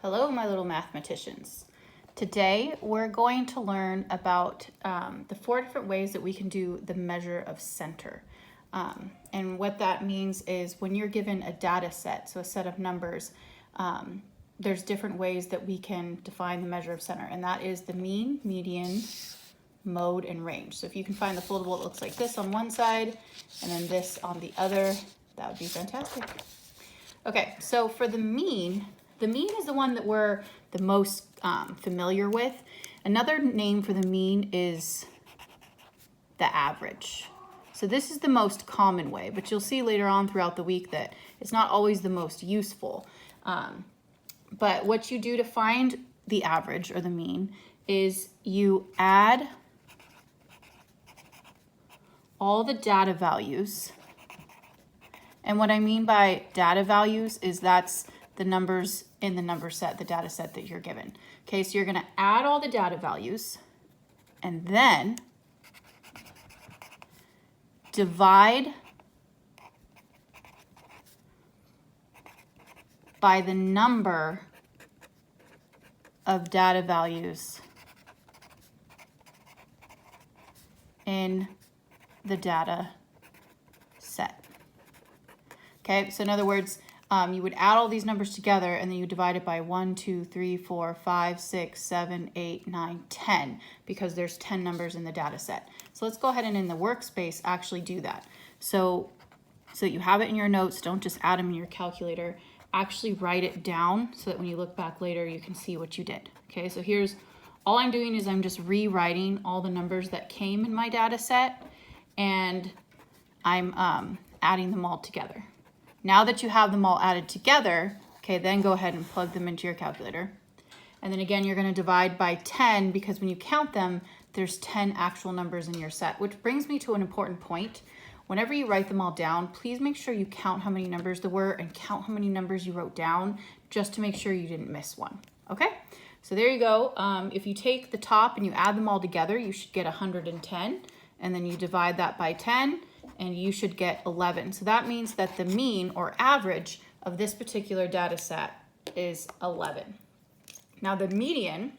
Hello, my little mathematicians. Today, we're going to learn about the 4 different ways that we can do the measure of center. And what that means is when you're given a data set, so a set of numbers, there's different ways that we can define the measure of center, and that is the mean, median, mode, and range. So if you can find the foldable, it looks like this on one side, and then this on the other, that would be fantastic. Okay, so for the mean is the one that we're the most familiar with. Another name for the mean is the average. So this is the most common way, but you'll see later on throughout the week that it's not always the most useful. But what you do to find the average or the mean is you add all the data values. And what I mean by data values is that's the numbers in the number set, the data set that you're given. Okay, so you're going to add all the data values and then divide by the number of data values in the data set. Okay, so in other words, you would add all these numbers together and then you divide it by 1, 2, 3, 4, 5, 6, 7, 8, 9, 10, because there's 10 numbers in the data set. So let's go ahead and in the workspace actually do that. So you have it in your notes, don't just add them in your calculator, actually write it down so that when you look back later you can see what you did. Okay, so here's, all I'm doing is I'm just rewriting all the numbers that came in my data set and I'm adding them all together. Now that you have them all added together, okay, then go ahead and plug them into your calculator. And then again, you're going to divide by 10 because when you count them, there's 10 actual numbers in your set, which brings me to an important point. Whenever you write them all down, please make sure you count how many numbers there were and count how many numbers you wrote down just to make sure you didn't miss one, okay? So there you go. If you take the top and you add them all together, you should get 110, and then you divide that by 10, and you should get 11. So that means that the mean or average of this particular data set is 11. Now the median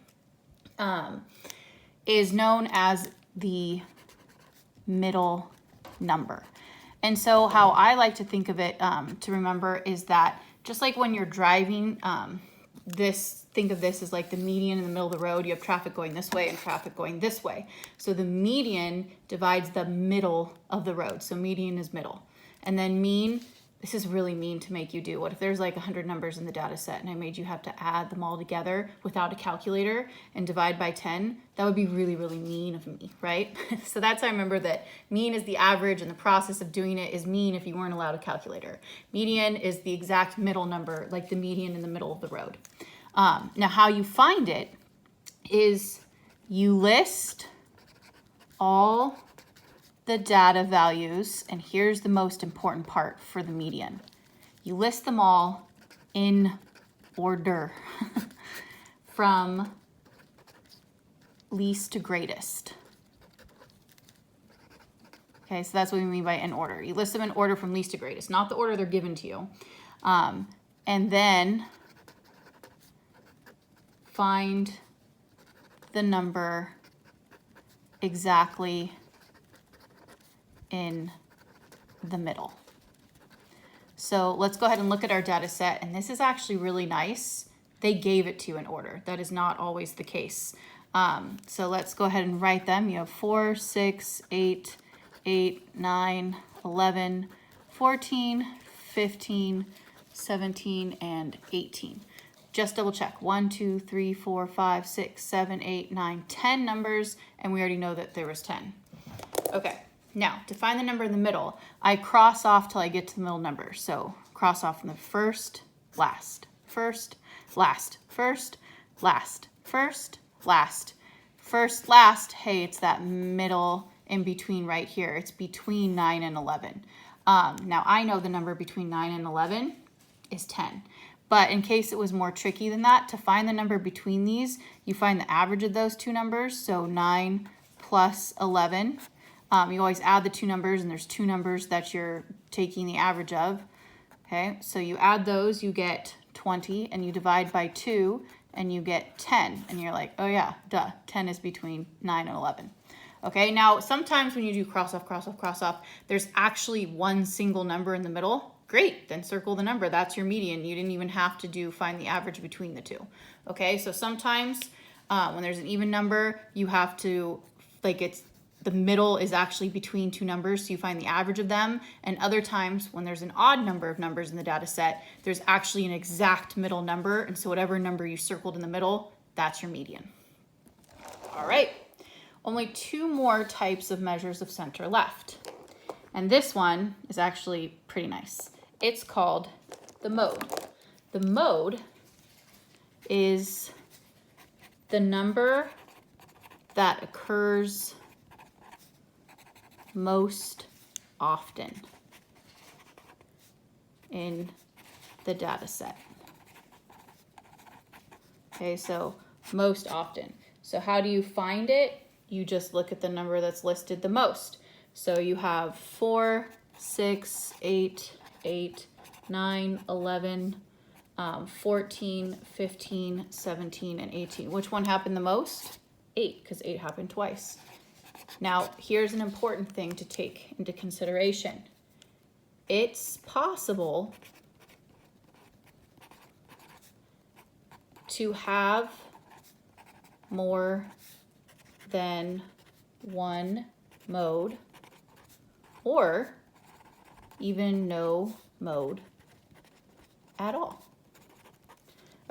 is known as the middle number. And so how I like to think of it to remember is that just like when you're driving, think of this as like the median in the middle of the road. You have traffic going this way and traffic going this way. So the median divides the middle of the road. So median is middle. And then mean, this is really mean to make you do. What if there's like 100 numbers in the data set and I made you have to add them all together without a calculator and divide by 10? That would be really, really mean of me, right? So that's how I remember that mean is the average and the process of doing it is mean if you weren't allowed a calculator. Median is the exact middle number, like the median in the middle of the road. Now how you find it is you list all the data values, and here's the most important part for the median. You list them all in order from least to greatest. Okay, so that's what we mean by in order. You list them in order from least to greatest, not the order they're given to you. And then find the number exactly in the middle. So let's go ahead and look at our data set, and this is actually really nice. They gave it to you in order. That is not always the case. So let's go ahead and write them. You have 4, 6, 8, 8, 9, 11, 14, 15, 17, and 18. Just double check. 1, 2, 3, 4, 5, 6, 7, 8, 9, 10 numbers, and we already know that there was 10. Okay, now to find the number in the middle, I cross off till I get to the middle number. So cross off from the first, last, first, last, first, last, first, last, first, last. Hey, it's that middle in between right here. It's between 9 and 11. Now I know the number between 9 and 11 is 10. But in case it was more tricky than that, to find the number between these, you find the average of those two numbers. So 9 plus 11. You always add the two numbers, and there's two numbers that you're taking the average of. Okay, so you add those, you get 20, and you divide by 2, and you get 10. And you're like, oh yeah, duh, 10 is between 9 and 11. Okay, now sometimes when you do cross off, cross off, cross off, there's actually one single number in the middle. Great, then circle the number. That's your median. You didn't even have to find the average between the two. Okay, so sometimes when there's an even number, you have to, the middle is actually between two numbers, so you find the average of them. And other times when there's an odd number of numbers in the data set, there's actually an exact middle number. And so whatever number you circled in the middle, that's your median. All right. Only two more types of measures of center left. And this one is actually pretty nice. It's called the mode. The mode is the number that occurs most often in the data set. Okay, so most often. So how do you find it? You just look at the number that's listed the most. So you have 4, 6, 8, 8, 9, 11, 14, 15, 17, and 18. Which one happened the most? 8, because 8 happened twice. Now, here's an important thing to take into consideration. It's possible to have more than one mode, or even no mode at all.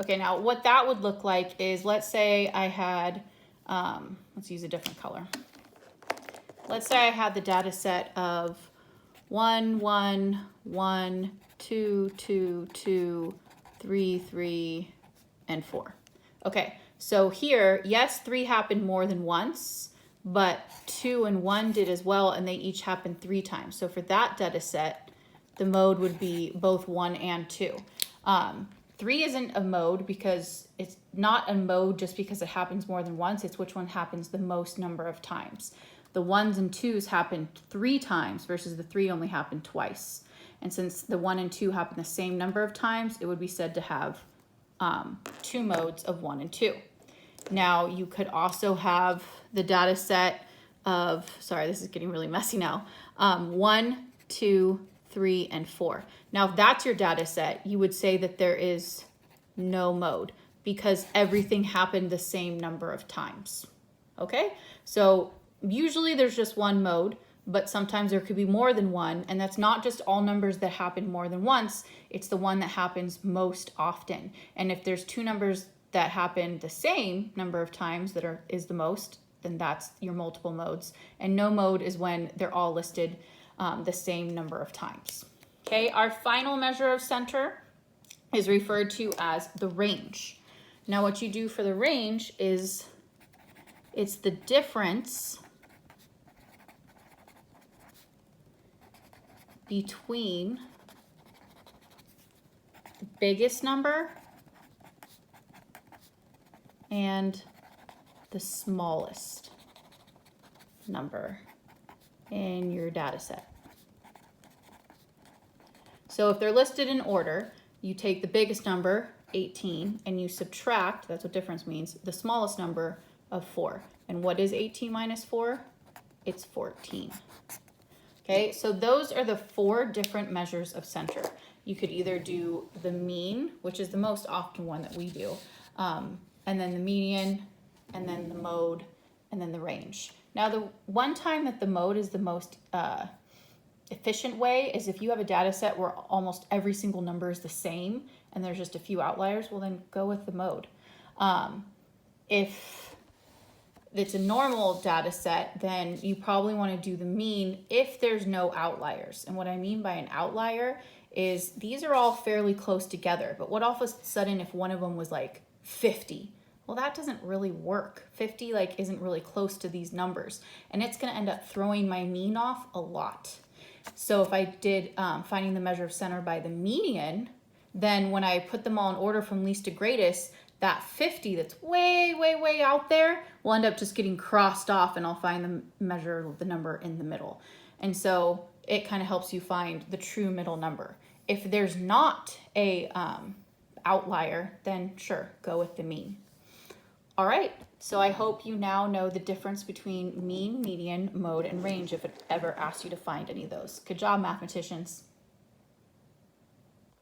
Okay, now what that would look like is, let's say I had, let's use a different color. Let's say I had the data set of 1, 1, 1, 2, 2, 2, 3, 3, and 4. Okay, so here, yes, 3 happened more than once, but 2 and 1 did as well, and they each happened 3 times. So for that data set, the mode would be both 1 and 2. 3 isn't a mode because it's not a mode just because it happens more than once. It's which one happens the most number of times. The 1s and 2s happened 3 times versus the 3 only happened twice. And since the 1 and 2 happen the same number of times, it would be said to have 2 modes of 1 and 2. Now, you could also have the data set of, sorry, this is getting really messy now, 1, 2, 3, and 4. Now, if that's your data set, you would say that there is no mode because everything happened the same number of times. Okay? So usually there's just one mode, but sometimes there could be more than one, and that's not just all numbers that happen more than once, it's the one that happens most often. And if there's 2 numbers that happen the same number of times that is the most, then that's your multiple modes. And no mode is when they're all listed the same number of times. Okay, our final measure of center is referred to as the range. Now what you do for the range is it's the difference between the biggest number and the smallest number in your data set. So if they're listed in order, you take the biggest number, 18, and you subtract, that's what difference means, the smallest number of 4. And what is 18 minus 4? It's 14. Okay, so those are the 4 different measures of center. You could either do the mean, which is the most often one that we do, and then the median, and then the mode, and then the range. Now, the one time that the mode is the most efficient way is if you have a data set where almost every single number is the same and there's just a few outliers, well then go with the mode. If it's a normal data set, then you probably want to do the mean if there's no outliers. And what I mean by an outlier is these are all fairly close together, but what all of a sudden if one of them was like 50? Well, that doesn't really work. 50 isn't really close to these numbers, and it's going to end up throwing my mean off a lot. So if I did finding the measure of center by the median, then when I put them all in order from least to greatest, that 50 that's way, way, way out there will end up just getting crossed off, and I'll find the measure of the number in the middle. And so it kind of helps you find the true middle number. If there's not a outlier, then sure, go with the mean. All right, so I hope you now know the difference between mean, median, mode, and range if it ever asks you to find any of those. Good job, mathematicians.